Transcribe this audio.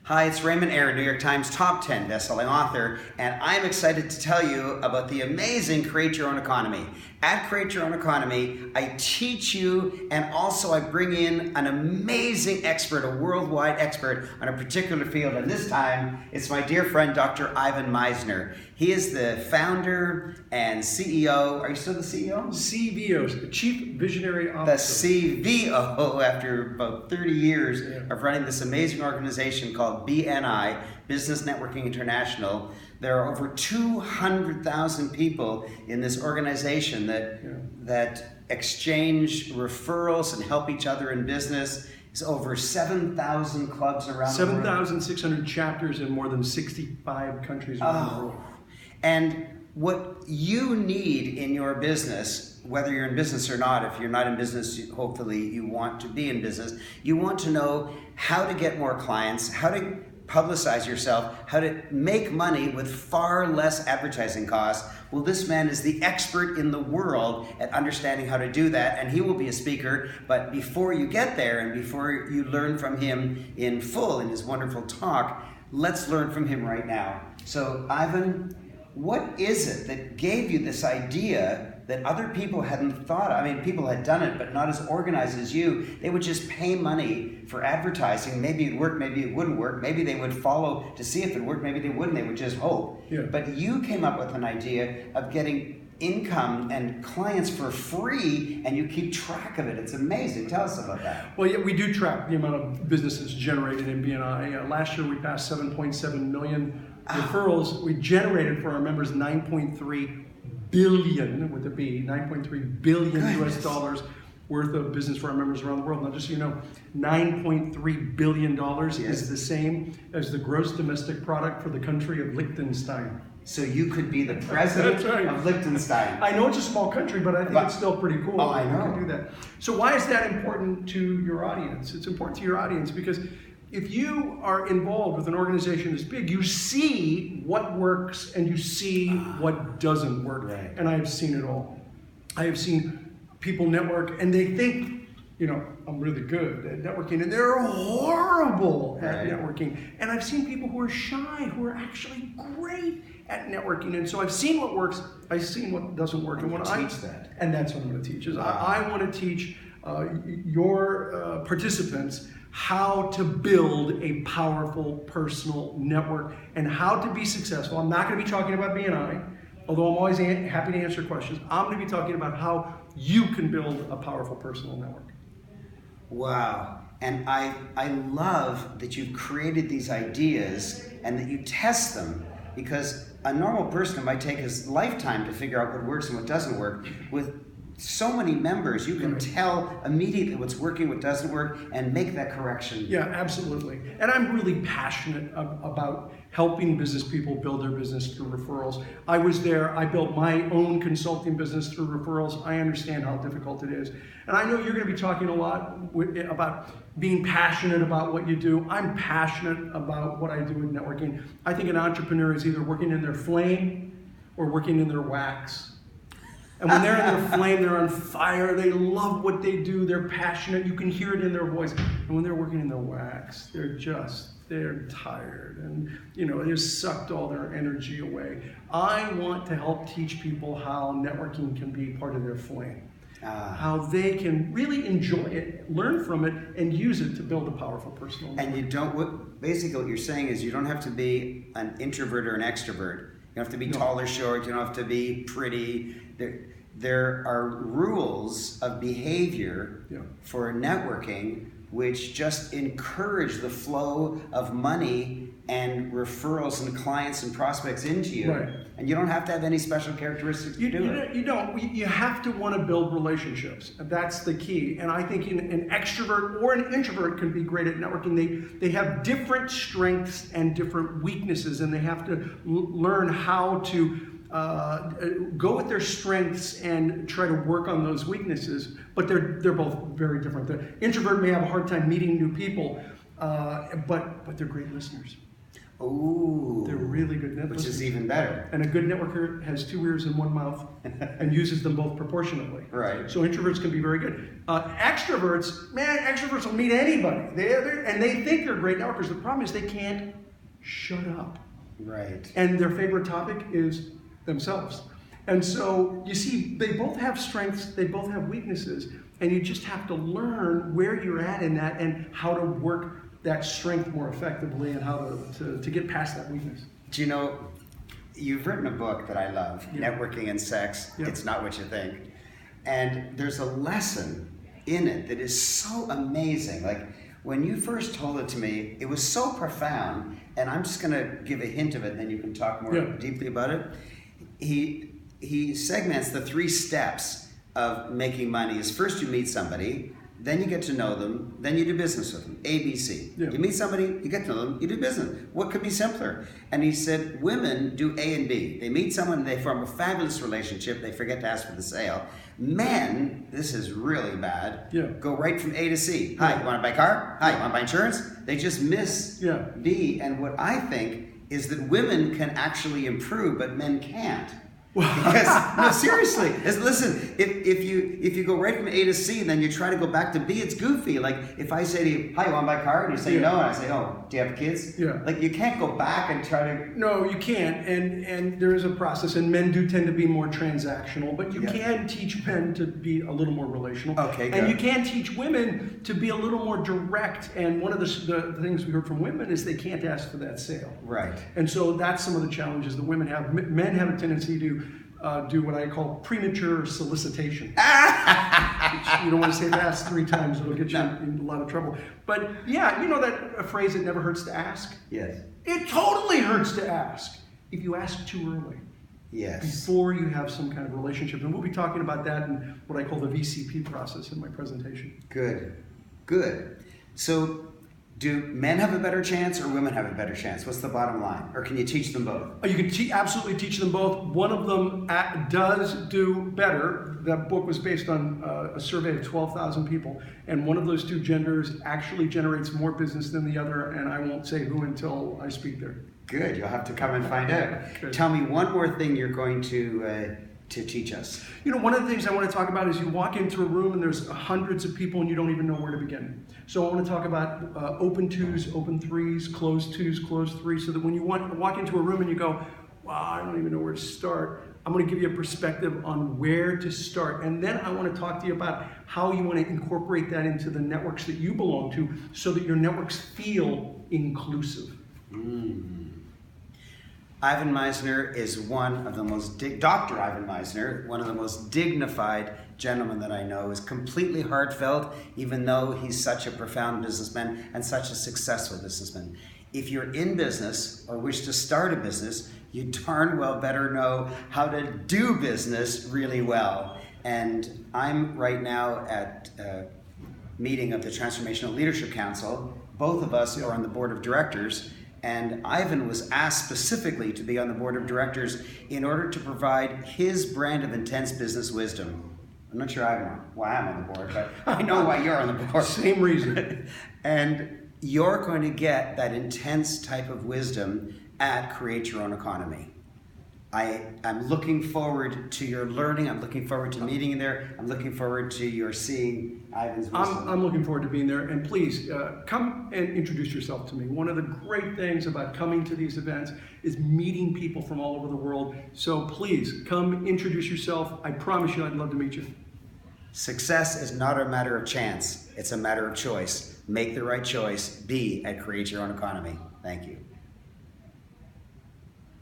Hi, it's Raymond, New York Times top 10 bestselling author, and I'm excited to tell you about the amazing Create Your Own Economy. At Create Your Own Economy, I teach you and also I bring in an amazing expert, a worldwide expert on a particular field, and this time it's my dear friend Dr. Ivan Misner. He is the founder and CEO. Are you still the CEO? CVO, Chief Visionary Officer. The CVO after about 30 years of running this amazing organization called BNI, Business Networking International. There are over 200,000 people in this organization that exchange referrals and help each other in business. It's over 7,000 clubs around the world. 7,600 chapters in more than 65 countries around the world. And what you need in your business, whether you're in business or not, if you're not in business, hopefully you want to be in business, you want to know how to get more clients, how to publicize yourself, how to make money with far less advertising costs. Well, this man is the expert in the world at understanding how to do that, and he will be a speaker. But before you get there and before you learn from him in full in his wonderful talk, let's learn from him right now. So, Ivan, what is it that gave you this idea that other people hadn't thought of? I mean, people had done it, but not as organized as you. They would just pay money for advertising. Maybe it'd work, maybe it wouldn't work. Maybe they would follow to see if it worked, maybe they wouldn't. They would just hope. Yeah. But you came up with an idea of getting income and clients for free, and you keep track of it. It's amazing. Tell us about that. Well, yeah, we do track the amount of businesses generated in BNI. Last year we passed 7.7 million referrals. We generated for our members 9.3 billion with a B, 9.3 billion US dollars worth of business for our members around the world. Now, just so you know, $9.3 billion is the same as the gross domestic product for the country of Liechtenstein. So you could be the president of Liechtenstein. I know it's a small country, but I think it's still pretty cool. Oh, I know. You can do that. So why is that important to your audience? It's important to your audience because if you are involved with an organization this big, you see what works and you see what doesn't work. Right. And I have seen it all. I have seen people network and they think, you know, I'm really good at networking, and they're horrible at networking. And I've seen people who are shy, who are actually great at networking. And so I've seen what works, I've seen what doesn't work. And what I teach that. And that's what I'm going to teach. Is I want to teach your participants how to build a powerful personal network and how to be successful. I'm not going to be talking about BNI, although I'm always happy to answer questions. I'm going to be talking about how you can build a powerful personal network. Wow. And I love that you've created these ideas and that you test them, because a normal person, it might take his lifetime to figure out what works and what doesn't work. With so many members, you can tell immediately what's working, what doesn't work, and make that correction. Yeah, absolutely. And I'm really passionate about helping business people build their business through referrals. I was there, I built my own consulting business through referrals. I understand how difficult it is. And I know you're going to be talking a lot about being passionate about what you do. I'm passionate about what I do with networking. I think an entrepreneur is either working in their flame or working in their wax. And when they're in their flame, they're on fire, they love what they do, they're passionate, you can hear it in their voice. And when they're working in their wax, they're tired and, you know, they've sucked all their energy away. I want to help teach people how networking can be part of their flame. How they can really enjoy it, learn from it, and use it to build a powerful personal network. And you don't, basically what you're saying is you don't have to be an introvert or an extrovert. You don't have to be tall or short, you don't have to be pretty. There are rules of behavior for networking which just encourage the flow of money and referrals and clients and prospects into you. Right. And you don't have to have any special characteristics to do it. You don't. You have to want to build relationships. That's the key. And I think an extrovert or an introvert can be great at networking. They have different strengths and different weaknesses, and they have to learn how to go with their strengths and try to work on those weaknesses, but they're both very different. The introvert may have a hard time meeting new people, but they're great listeners. Ooh. They're really good networkers. Which is even better. And a good networker has 2 ears and 1 mouth and uses them both proportionately. Right. So introverts can be very good. Extroverts will meet anybody. And they think they're great networkers. The problem is they can't shut up. Right. And their favorite topic is themselves. And so, you see, they both have strengths, they both have weaknesses, and you just have to learn where you're at in that and how to work that strength more effectively and how to get past that weakness. Do you know, you've written a book that I love, Yeah. Networking and Sex, Yeah. It's Not What You Think. And there's a lesson in it that is so amazing. Like, when you first told it to me, it was so profound, and I'm just gonna give a hint of it, and then you can talk more Yeah. deeply about it. He segments the 3 steps of making money. Is first you meet somebody, then you get to know them, then you do business with them. ABC. Yeah. You meet somebody, you get to know them, you do business. What could be simpler? And he said women do A and B. They meet someone, they form a fabulous relationship, they forget to ask for the sale. Men, this is really bad, Yeah. go right from A to C. Hi, you want to buy a car? Hi, you want to buy insurance? They just miss Yeah. B. And what I think is that women can actually improve, but men can't. Because, no, seriously, listen, if you go right from A to C and then you try to go back to B, it's goofy. Like, if I say to you, hi, you want to buy a car? And you say no, and I say, oh, do you have kids? Yeah. Like, you can't go back and try to... No, you can't, and there is a process, and men do tend to be more transactional, but you Yeah. can teach men to be a little more relational. Okay, And good. you can teach women to be a little more direct, and one of the things we heard from women is they can't ask for that sale. Right. And so that's some of the challenges that women have. Men have a tendency to do what I call premature solicitation. You don't want to say that 3 times, it'll get you in a lot of trouble. But yeah, you know that a phrase, it never hurts to ask? Yes. It totally hurts to ask if you ask too early, Yes. before you have some kind of relationship. And we'll be talking about that in what I call the VCP process in my presentation. Good. Good. So, do men have a better chance or women have a better chance? What's the bottom line? Or can you teach them both? You can absolutely teach them both. One of them does do better. That book was based on a survey of 12,000 people, and one of those 2 genders actually generates more business than the other, and I won't say who until I speak there. Good. You'll have to come and find out. Good. Tell me one more thing you're going to teach us. You know, one of the things I want to talk about is you walk into a room and there's hundreds of people and you don't even know where to begin. So I want to talk about open 2s, open 3s, closed 2s, closed 3s, so that when you walk into a room and you go, wow, I don't even know where to start, I'm going to give you a perspective on where to start. And then I want to talk to you about how you want to incorporate that into the networks that you belong to so that your networks feel inclusive. Ivan Misner is one of the most, Dr. Ivan Misner, one of the most dignified gentlemen that I know, is completely heartfelt, even though he's such a profound businessman and such a successful businessman. If you're in business or wish to start a business, you darn well better know how to do business really well. And I'm right now at a meeting of the Transformational Leadership Council. Both of us are on the board of directors. And Ivan was asked specifically to be on the board of directors in order to provide his brand of intense business wisdom. I'm not sure why I'm on the board, but I know why you're on the board. Same reason. And you're going to get that intense type of wisdom at Create Your Own Economy. I'm looking forward to your learning. I'm looking forward to meeting you there. I'm looking forward to your seeing Ivan's wisdom. I'm looking forward to being there. And please, come and introduce yourself to me. One of the great things about coming to these events is meeting people from all over the world. So please, come introduce yourself. I promise you I'd love to meet you. Success is not a matter of chance. It's a matter of choice. Make the right choice. Be at Create Your Own Economy. Thank you.